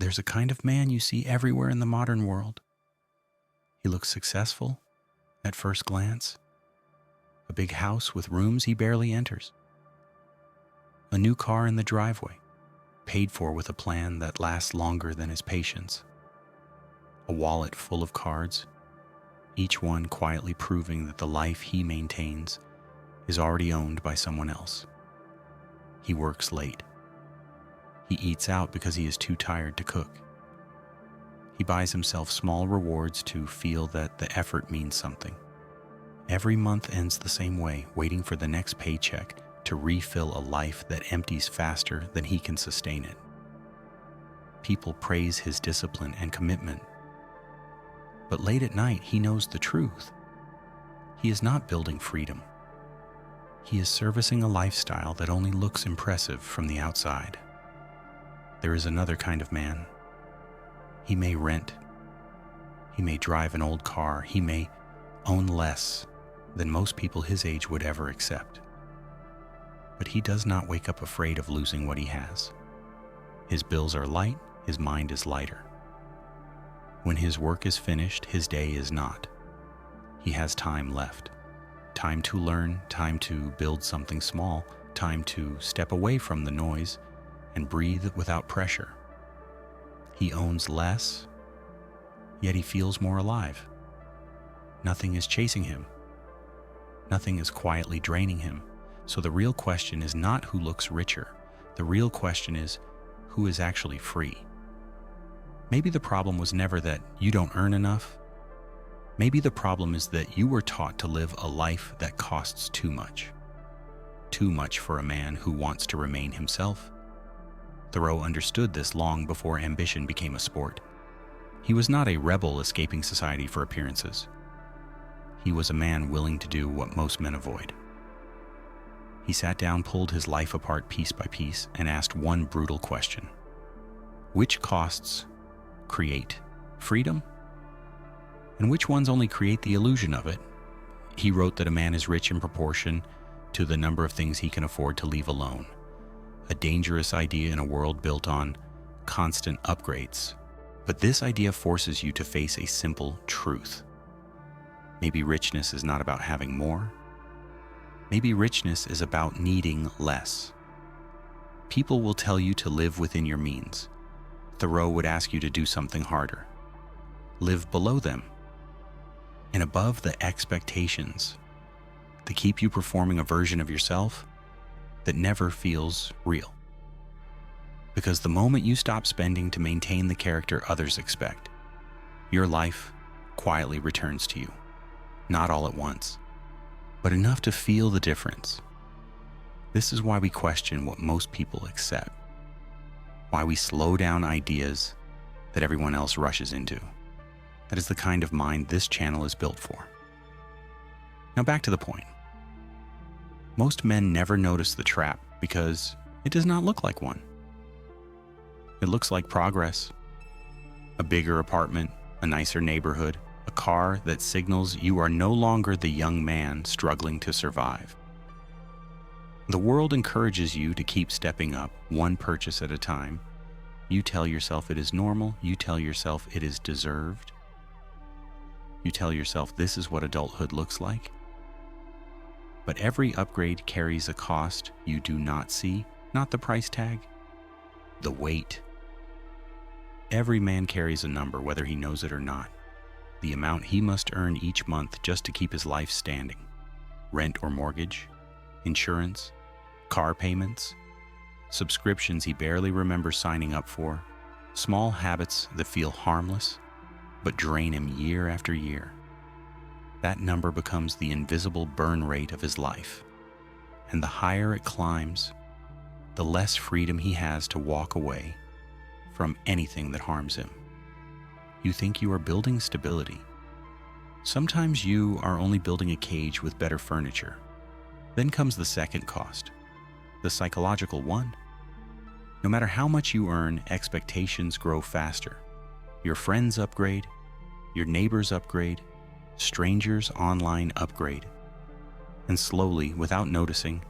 There's a kind of man you see everywhere in the modern world. He looks successful at first glance. A big house with rooms he barely enters. A new car in the driveway, paid for with a plan that lasts longer than his patience. A wallet full of cards, each one quietly proving that the life he maintains is already owned by someone else. He works late. He eats out because he is too tired to cook. He buys himself small rewards to feel that the effort means something. Every month ends the same way, waiting for the next paycheck to refill a life that empties faster than he can sustain it. People praise his discipline and commitment. But late at night, he knows the truth. He is not building freedom. He is servicing a lifestyle that only looks impressive from the outside. There is another kind of man. He may rent. He may drive an old car. He may own less than most people his age would ever accept. But he does not wake up afraid of losing what he has. His bills are light, his mind is lighter. When his work is finished, his day is not. He has time left. Time to learn, time to build something small, time to step away from the noise and breathe without pressure. He owns less, yet he feels more alive. Nothing is chasing him. Nothing is quietly draining him. So the real question is not who looks richer. The real question is who is actually free. Maybe the problem was never that you don't earn enough. Maybe the problem is that you were taught to live a life that costs too much. Too much for a man who wants to remain himself. Thoreau understood this long before ambition became a sport. He was not a rebel escaping society for appearances. He was a man willing to do what most men avoid. He sat down, pulled his life apart piece by piece, and asked one brutal question. Which costs create freedom? And which ones only create the illusion of it? He wrote that a man is rich in proportion to the number of things he can afford to leave alone. A dangerous idea in a world built on constant upgrades. But this idea forces you to face a simple truth. Maybe richness is not about having more. Maybe richness is about needing less. People will tell you to live within your means. Thoreau would ask you to do something harder. Live below them and above the expectations that keep you performing a version of yourself that never feels real. Because the moment you stop spending to maintain the character others expect, your life quietly returns to you. Not all at once, but enough to feel the difference. This is why we question what most people accept, why we slow down ideas that everyone else rushes into. That is the kind of mind this channel is built for. Now back to the point. Most men never notice the trap because it does not look like one. It looks like progress, a bigger apartment, a nicer neighborhood, a car that signals you are no longer the young man struggling to survive. The world encourages you to keep stepping up, one purchase at a time. You tell yourself it is normal. You tell yourself it is deserved. You tell yourself this is what adulthood looks like. But every upgrade carries a cost you do not see, not the price tag, the weight. Every man carries a number, whether he knows it or not. The amount he must earn each month just to keep his life standing. Rent or mortgage, insurance, car payments, subscriptions he barely remembers signing up for, small habits that feel harmless but drain him year after year. That number becomes the invisible burn rate of his life. And the higher it climbs, the less freedom he has to walk away from anything that harms him. You think you are building stability. Sometimes you are only building a cage with better furniture. Then comes the second cost, the psychological one. No matter how much you earn, expectations grow faster. Your friends upgrade, your neighbors upgrade, strangers online upgrade. And slowly, without noticing,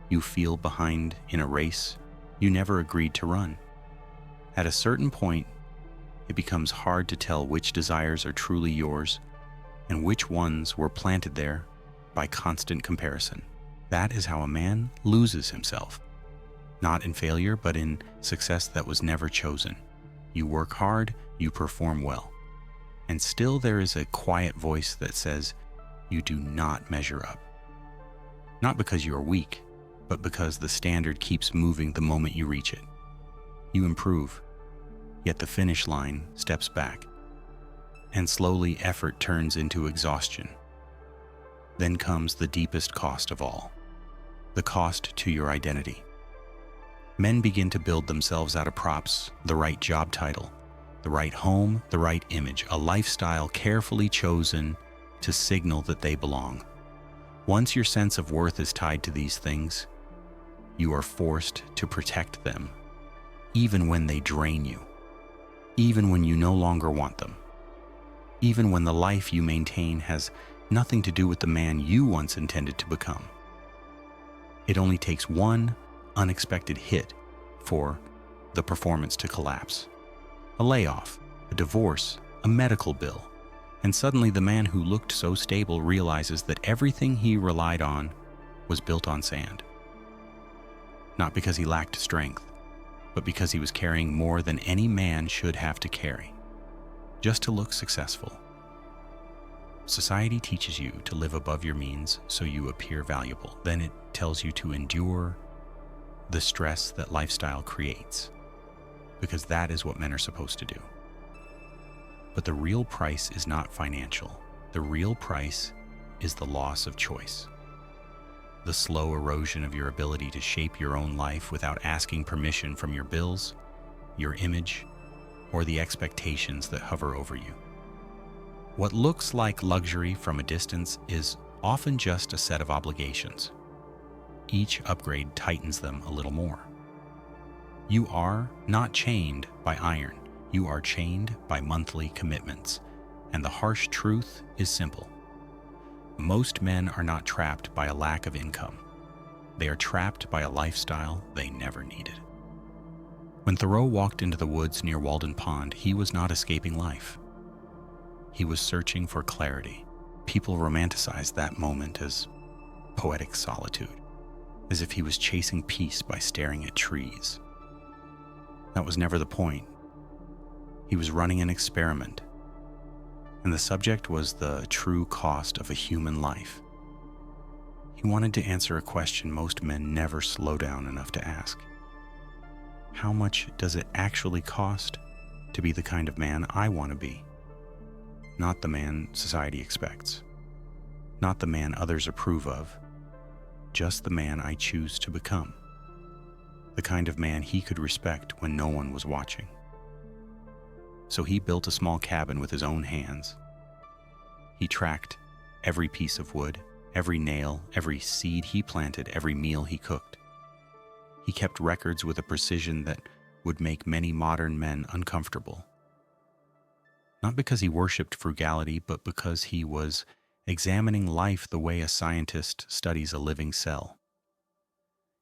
you feel behind in a race you never agreed to run. At a certain point, it becomes hard to tell which desires are truly yours and which ones were planted there by constant comparison. That is how a man loses himself, not in failure, but in success that was never chosen. You work hard, you perform well, and still there is a quiet voice that says you do not measure up. Not because you are weak, but because the standard keeps moving the moment you reach it. You improve, yet the finish line steps back, and slowly effort turns into exhaustion. Then comes the deepest cost of all, the cost to your identity. Men begin to build themselves out of props, the right job title, the right home, the right image, a lifestyle carefully chosen to signal that they belong. Once your sense of worth is tied to these things, you are forced to protect them, even when they drain you, even when you no longer want them, even when the life you maintain has nothing to do with the man you once intended to become. It only takes one unexpected hit for the performance to collapse. A layoff, a divorce, a medical bill, and suddenly the man who looked so stable realizes that everything he relied on was built on sand. Not because he lacked strength, but because he was carrying more than any man should have to carry, just to look successful. Society teaches you to live above your means so you appear valuable. Then it tells you to endure the stress that lifestyle creates, because that is what men are supposed to do. But the real price is not financial. The real price is the loss of choice. The slow erosion of your ability to shape your own life without asking permission from your bills, your image, or the expectations that hover over you. What looks like luxury from a distance is often just a set of obligations. Each upgrade tightens them a little more. You are not chained by iron. You are chained by monthly commitments. And the harsh truth is simple. Most men are not trapped by a lack of income. They are trapped by a lifestyle they never needed. When Thoreau walked into the woods near Walden Pond, he was not escaping life. He was searching for clarity. People romanticized that moment as poetic solitude, as if he was chasing peace by staring at trees. That was never the point. He was running an experiment, and the subject was the true cost of a human life. He wanted to answer a question most men never slow down enough to ask. How much does it actually cost to be the kind of man I want to be? Not the man society expects, not the man others approve of, just the man I choose to become, the kind of man he could respect when no one was watching. So he built a small cabin with his own hands. He tracked every piece of wood, every nail, every seed he planted, every meal he cooked. He kept records with a precision that would make many modern men uncomfortable. Not because he worshipped frugality, but because he was examining life the way a scientist studies a living cell.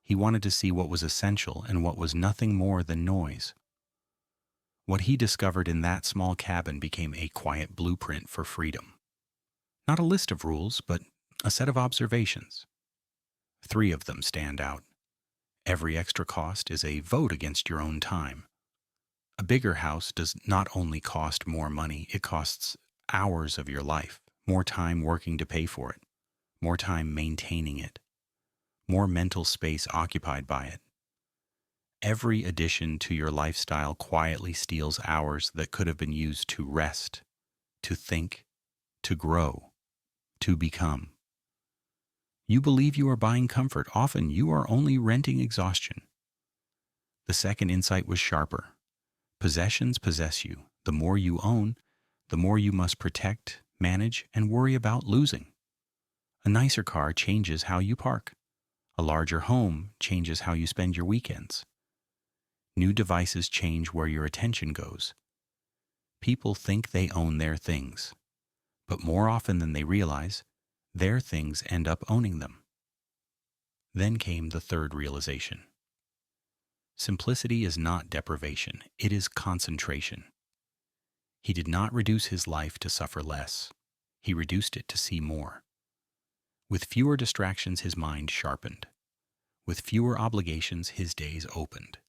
He wanted to see what was essential and what was nothing more than noise. What he discovered in that small cabin became a quiet blueprint for freedom. Not a list of rules, but a set of observations. 3 of them stand out. Every extra cost is a vote against your own time. A bigger house does not only cost more money, it costs hours of your life, more time working to pay for it, more time maintaining it, more mental space occupied by it. Every addition to your lifestyle quietly steals hours that could have been used to rest, to think, to grow, to become. You believe you are buying comfort. Often you are only renting exhaustion. The second insight was sharper. Possessions possess you. The more you own, the more you must protect, manage, and worry about losing. A nicer car changes how you park. A larger home changes how you spend your weekends. New devices change where your attention goes. People think they own their things, but more often than they realize, their things end up owning them. Then came the third realization. Simplicity is not deprivation, it is concentration. He did not reduce his life to suffer less. He reduced it to see more. With fewer distractions, his mind sharpened. With fewer obligations, his days opened.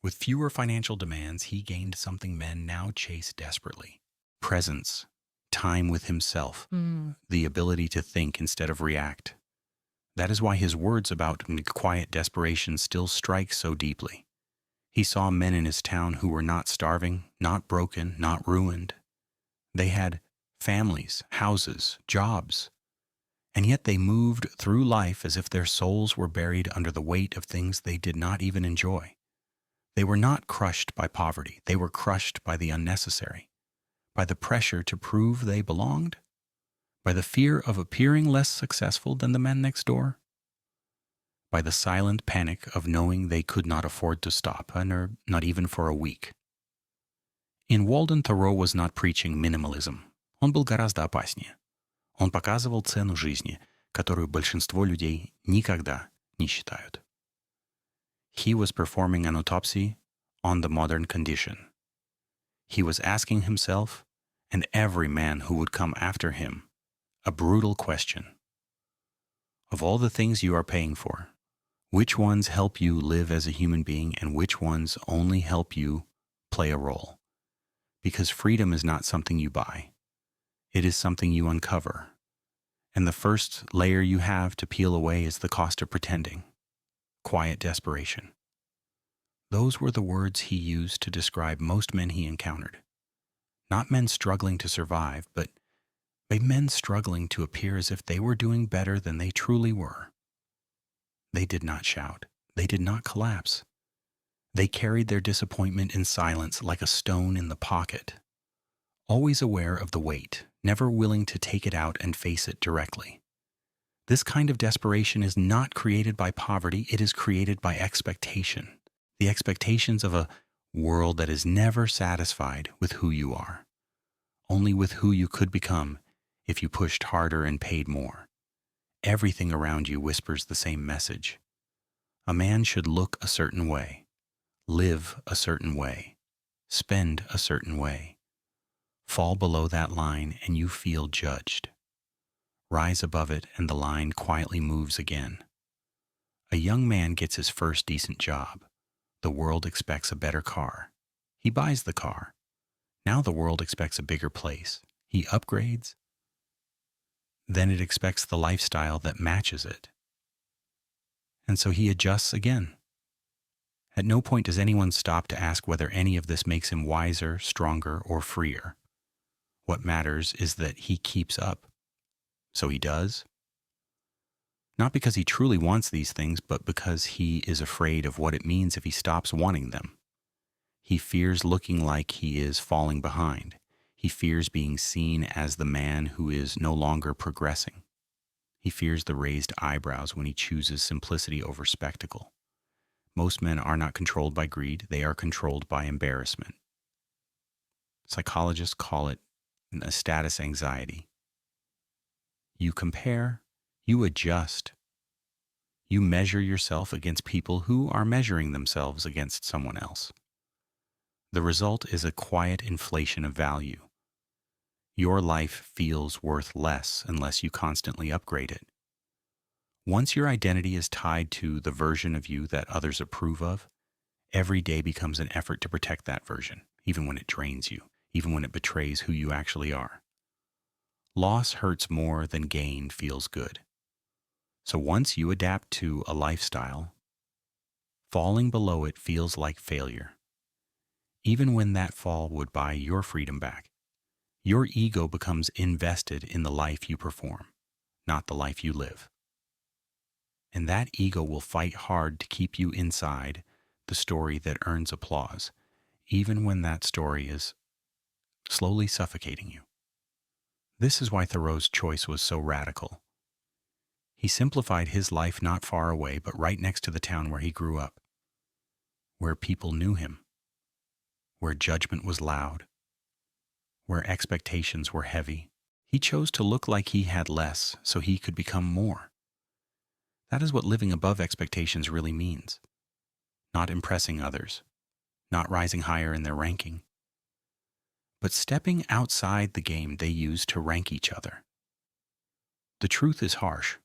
With fewer financial demands, he gained something men now chase desperately: presence, time with himself, the ability to think instead of react. That is why his words about quiet desperation still strike so deeply. He saw men in his town who were not starving, not broken, not ruined. They had families, houses, jobs, and yet they moved through life as if their souls were buried under the weight of things they did not even enjoy. They were not crushed by poverty. They were crushed by the unnecessary, by the pressure to prove they belonged, by the fear of appearing less successful than the men next door, by the silent panic of knowing they could not afford to stop, not even for a week. In Walden, Thoreau was not preaching minimalism. Он был гораздо опаснее. Он показывал цену жизни, которую большинство людей никогда не считают. He was performing an autopsy on the modern condition. He was asking himself, and every man who would come after him, a brutal question. Of all the things you are paying for, which ones help you live as a human being and which ones only help you play a role? Because freedom is not something you buy. It is something you uncover. And the first layer you have to peel away is the cost of pretending. Quiet desperation. Those were the words he used to describe most men he encountered. Not men struggling to survive, but men struggling to appear as if they were doing better than they truly were. They did not shout. They did not collapse. They carried their disappointment in silence like a stone in the pocket, always aware of the weight, never willing to take it out and face it directly. This kind of desperation is not created by poverty, it is created by expectation. The expectations of a world that is never satisfied with who you are, only with who you could become if you pushed harder and paid more. Everything around you whispers the same message. A man should look a certain way, live a certain way, spend a certain way. Fall below that line and you feel judged. Rise above it and the line quietly moves again. A young man gets his first decent job. The world expects a better car. He buys the car. Now the world expects a bigger place. He upgrades. Then it expects the lifestyle that matches it. And so he adjusts again. At no point does anyone stop to ask whether any of this makes him wiser, stronger, or freer. What matters is that he keeps up. So he does. Not because he truly wants these things, but because he is afraid of what it means if he stops wanting them. He fears looking like he is falling behind. He fears being seen as the man who is no longer progressing. He fears the raised eyebrows when he chooses simplicity over spectacle. Most men are not controlled by greed, they are controlled by embarrassment. Psychologists call it a status anxiety. You compare, you adjust. You measure yourself against people who are measuring themselves against someone else. The result is a quiet inflation of value. Your life feels worth less unless you constantly upgrade it. Once your identity is tied to the version of you that others approve of, every day becomes an effort to protect that version, even when it drains you, even when it betrays who you actually are. Loss hurts more than gain feels good. So once you adapt to a lifestyle, falling below it feels like failure. Even when that fall would buy your freedom back, your ego becomes invested in the life you perform, not the life you live. And that ego will fight hard to keep you inside the story that earns applause, even when that story is slowly suffocating you. This is why Thoreau's choice was so radical. He simplified his life not far away, but right next to the town where he grew up, where people knew him, where judgment was loud, where expectations were heavy. He chose to look like he had less so he could become more. That is what living above expectations really means. not impressing others, not rising higher in their ranking, but stepping outside the game they use to rank each other. The truth is harsh,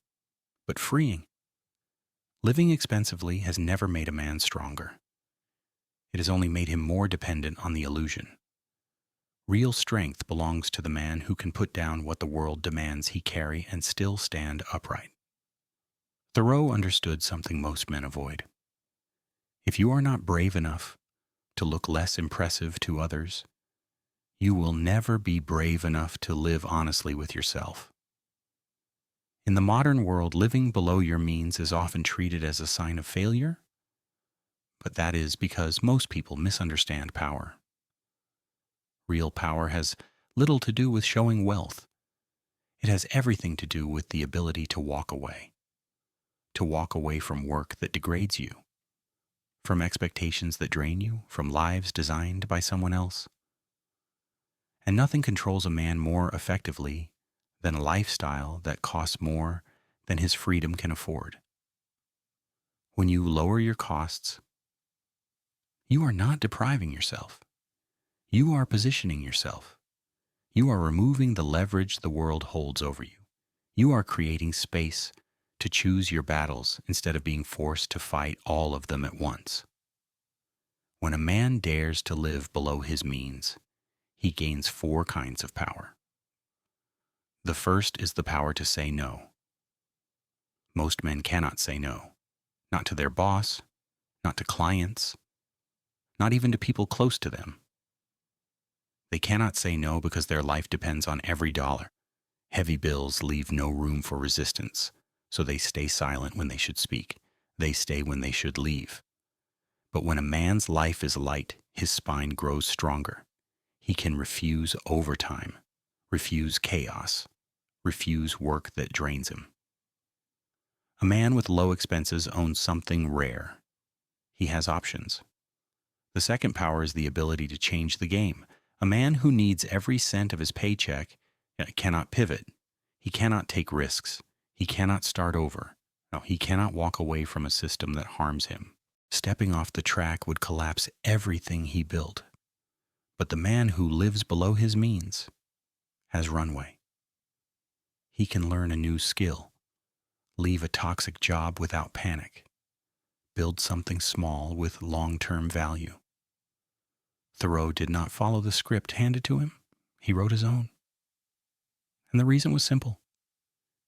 but freeing. Living expensively has never made a man stronger. It has only made him more dependent on the illusion. Real strength belongs to the man who can put down what the world demands he carry and still stand upright. Thoreau understood something most men avoid. If you are not brave enough to look less impressive to others, you will never be brave enough to live honestly with yourself. In the modern world, living below your means is often treated as a sign of failure, but that is because most people misunderstand power. Real power has little to do with showing wealth. It has everything to do with the ability to walk away from work that degrades you, from expectations that drain you, from lives designed by someone else. And nothing controls a man more effectively than a lifestyle that costs more than his freedom can afford. When you lower your costs, you are not depriving yourself. You are positioning yourself. You are removing the leverage the world holds over you. You are creating space to choose your battles instead of being forced to fight all of them at once. When a man dares to live below his means, he gains 4 kinds of power. The first is the power to say no. Most men cannot say no, not to their boss, not to clients, not even to people close to them. They cannot say no because their life depends on every dollar. Heavy bills leave no room for resistance, so they stay silent when they should speak. They stay when they should leave. But when a man's life is light, his spine grows stronger. He can refuse overtime, refuse chaos, refuse work that drains him. A man with low expenses owns something rare. He has options. The second power is the ability to change the game. A man who needs every cent of his paycheck cannot pivot. He cannot take risks. He cannot start over. No, he cannot walk away from a system that harms him. Stepping off the track would collapse everything he built. But the man who lives below his means has runway. He can learn a new skill, leave a toxic job without panic, build something small with long-term value. Thoreau did not follow the script handed to him. He wrote his own. And the reason was simple.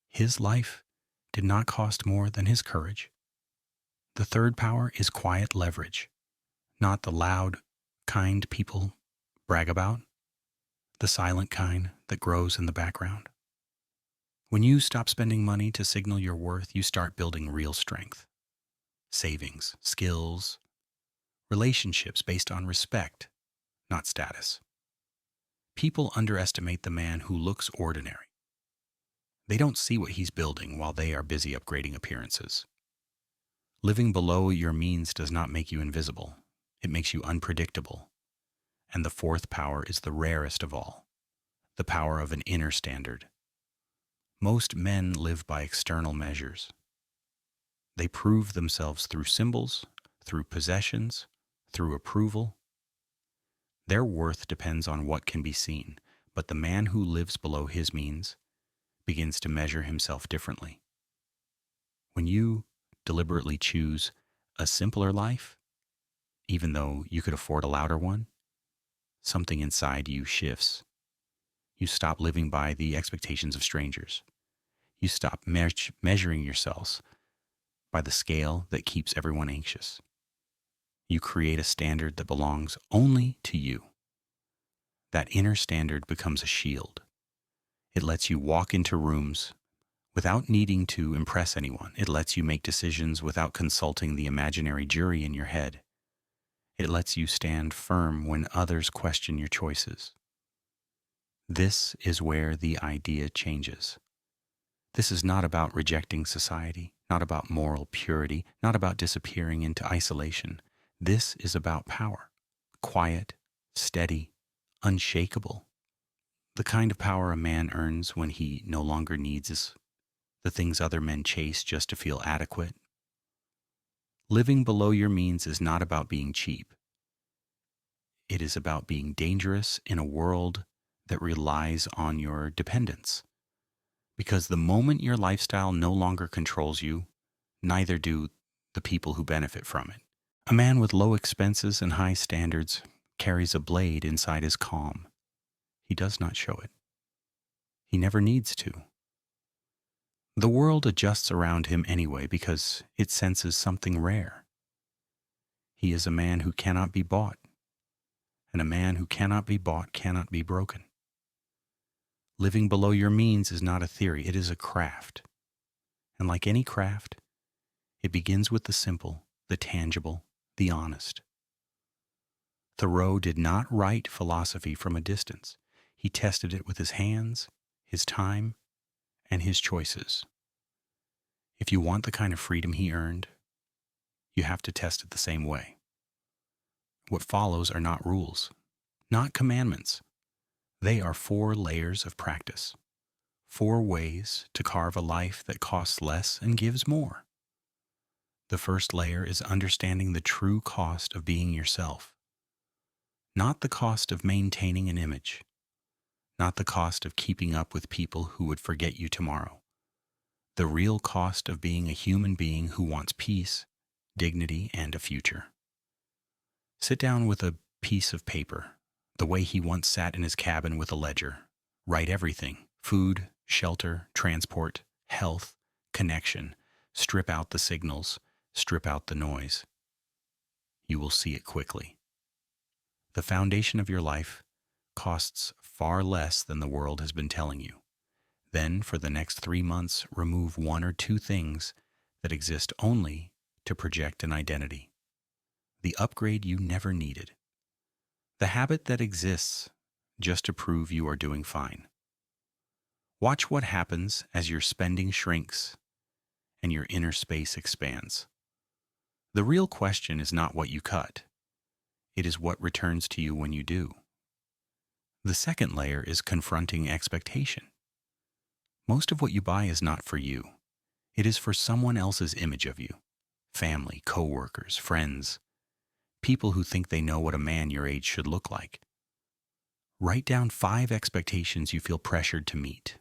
His life did not cost more than his courage. The third power is quiet leverage, not the loud, kind people brag about, the silent kind that grows in the background. When you stop spending money to signal your worth, you start building real strength. Savings, skills, relationships based on respect, not status. People underestimate the man who looks ordinary. They don't see what he's building while they are busy upgrading appearances. Living below your means does not make you invisible. It makes you unpredictable. And the fourth power is the rarest of all, the power of an inner standard. Most men live by external measures. They prove themselves through symbols, through possessions, through approval. Their worth depends on what can be seen, but the man who lives below his means begins to measure himself differently. When you deliberately choose a simpler life, even though you could afford a louder one, something inside you shifts. You stop living by the expectations of strangers. You stop measuring yourselves by the scale that keeps everyone anxious. You create a standard that belongs only to you. That inner standard becomes a shield. It lets you walk into rooms without needing to impress anyone. It lets you make decisions without consulting the imaginary jury in your head. It lets you stand firm when others question your choices. This is where the idea changes. This is not about rejecting society, not about moral purity, not about disappearing into isolation. This is about power. Quiet, steady, unshakable. The kind of power a man earns when he no longer needs the things other men chase just to feel adequate. Living below your means is not about being cheap. It is about being dangerous in a world that relies on your dependence. Because the moment your lifestyle no longer controls you, neither do the people who benefit from it. A man with low expenses and high standards carries a blade inside his calm. He does not show it. He never needs to. The world adjusts around him anyway because it senses something rare. He is a man who cannot be bought, and a man who cannot be bought cannot be broken. Living below your means is not a theory, it is a craft. And like any craft, it begins with the simple, the tangible, the honest. Thoreau did not write philosophy from a distance. He tested it with his hands, his time, and his choices. If you want the kind of freedom he earned, you have to test it the same way. What follows are not rules, not commandments. They are 4 layers of practice, 4 ways to carve a life that costs less and gives more. The first layer is understanding the true cost of being yourself, not the cost of maintaining an image, not the cost of keeping up with people who would forget you tomorrow. The real cost of being a human being who wants peace, dignity, and a future. Sit down with a piece of paper, the way he once sat in his cabin with a ledger. Write everything: food, shelter, transport, health, connection. Strip out the signals, strip out the noise. You will see it quickly. The foundation of your life costs far less than the world has been telling you. Then, for the next 3 months, remove 1 or 2 things that exist only to project an identity. The upgrade you never needed. The habit that exists just to prove you are doing fine. Watch what happens as your spending shrinks and your inner space expands. The real question is not what you cut. It is what returns to you when you do. The second layer is confronting expectation. Most of what you buy is not for you. It is for someone else's image of you. Family, coworkers, friends, people who think they know what a man your age should look like. Write down 5 expectations you feel pressured to meet.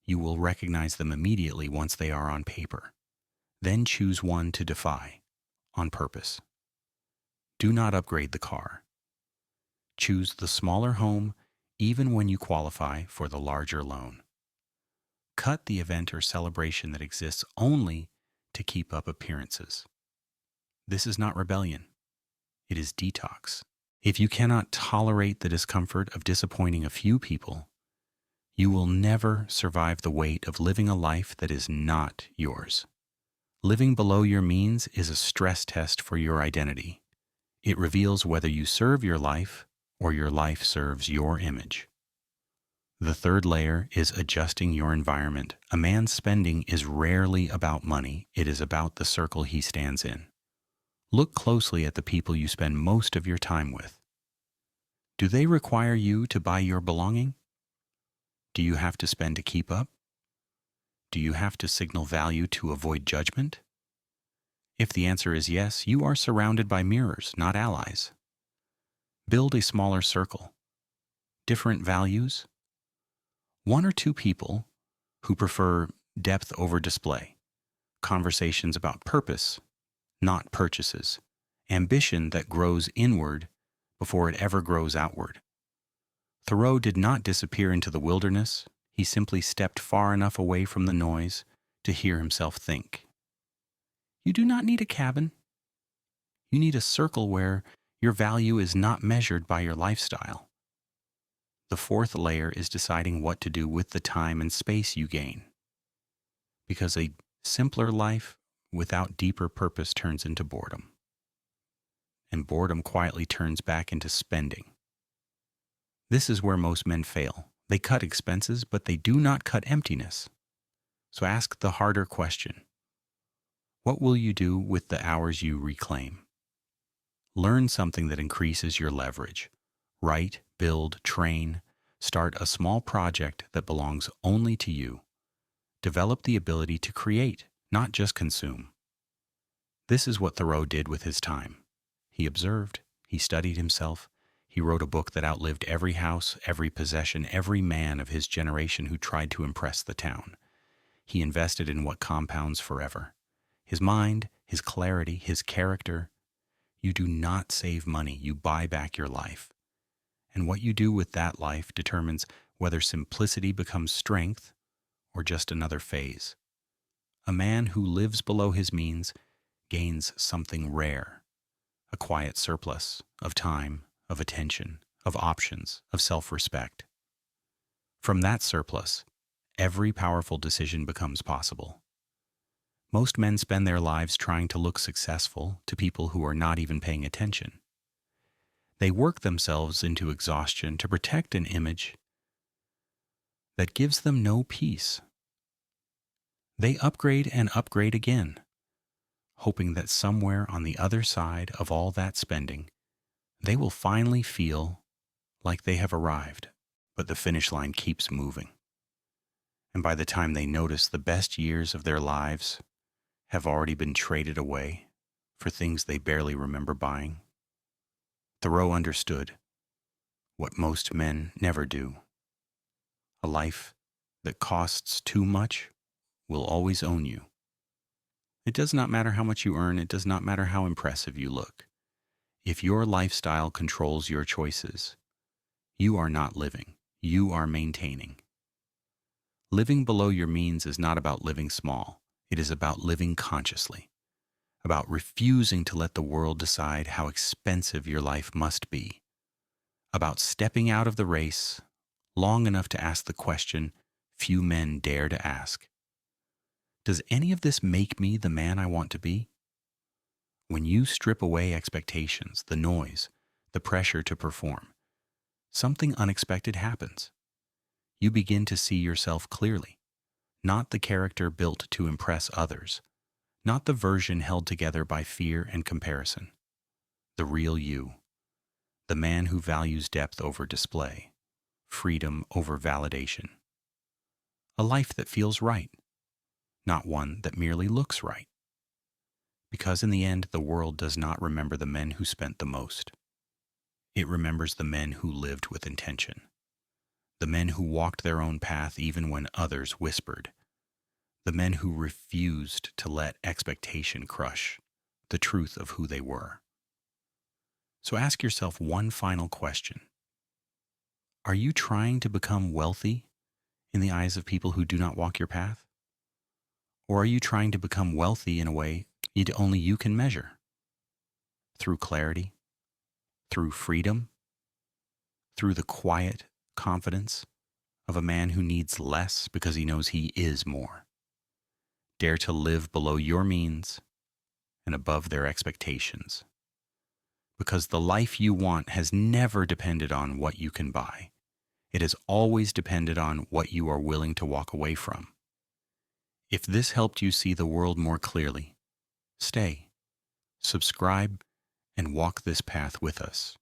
You will recognize them immediately once they are on paper. Then choose one to defy, on purpose. Do not upgrade the car. Choose the smaller home even when you qualify for the larger loan. Cut the event or celebration that exists only to keep up appearances. This is not rebellion. It is detox. If you cannot tolerate the discomfort of disappointing a few people, you will never survive the weight of living a life that is not yours. Living below your means is a stress test for your identity. It reveals whether you serve your life or your life serves your image. The third layer is adjusting your environment. A man's spending is rarely about money. It is about the circle he stands in. Look closely at the people you spend most of your time with. Do they require you to buy your belonging? Do you have to spend to keep up? Do you have to signal value to avoid judgment? If the answer is yes, you are surrounded by mirrors, not allies. Build a smaller circle. Different values. 1 or 2 people who prefer depth over display. Conversations about purpose, not purchases. Ambition that grows inward before it ever grows outward. Thoreau did not disappear into the wilderness. He simply stepped far enough away from the noise to hear himself think. You do not need a cabin. You need a circle where your value is not measured by your lifestyle. The 4th layer is deciding what to do with the time and space you gain. Because a simpler life without deeper purpose turns into boredom. And boredom quietly turns back into spending. This is where most men fail. They cut expenses, but they do not cut emptiness. So ask the harder question. What will you do with the hours you reclaim? Learn something that increases your leverage. Write, build, train. Start a small project that belongs only to you. Develop the ability to create, not just consume. This is what Thoreau did with his time. He observed, he studied himself, he wrote a book that outlived every house, every possession, every man of his generation who tried to impress the town. He invested in what compounds forever. His mind, his clarity, his character. You do not save money, you buy back your life. And what you do with that life determines whether simplicity becomes strength or just another phase. A man who lives below his means gains something rare, a quiet surplus of time, of attention, of options, of self-respect. From that surplus, every powerful decision becomes possible. Most men spend their lives trying to look successful to people who are not even paying attention. They work themselves into exhaustion to protect an image that gives them no peace. They upgrade and upgrade again, hoping that somewhere on the other side of all that spending, they will finally feel like they have arrived, but the finish line keeps moving. And by the time they notice, the best years of their lives have already been traded away for things they barely remember buying. Thoreau understood what most men never do. A life that costs too much will always own you. It does not matter how much you earn. It does not matter how impressive you look. If your lifestyle controls your choices, you are not living. You are maintaining. Living below your means is not about living small. It is about living consciously, about refusing to let the world decide how expensive your life must be, about stepping out of the race long enough to ask the question few men dare to ask. Does any of this make me the man I want to be? When you strip away expectations, the noise, the pressure to perform, something unexpected happens. You begin to see yourself clearly, not the character built to impress others, not the version held together by fear and comparison. The real you, the man who values depth over display, freedom over validation. A life that feels right, not one that merely looks right. Because in the end, the world does not remember the men who spent the most. It remembers the men who lived with intention, the men who walked their own path even when others whispered, the men who refused to let expectation crush the truth of who they were. So ask yourself one final question. Are you trying to become wealthy in the eyes of people who do not walk your path? Or are you trying to become wealthy in a way only you can measure? Through clarity, through freedom, through the quiet confidence of a man who needs less because he knows he is more. Dare to live below your means and above their expectations. Because the life you want has never depended on what you can buy. It has always depended on what you are willing to walk away from. If this helped you see the world more clearly, stay, subscribe, and walk this path with us.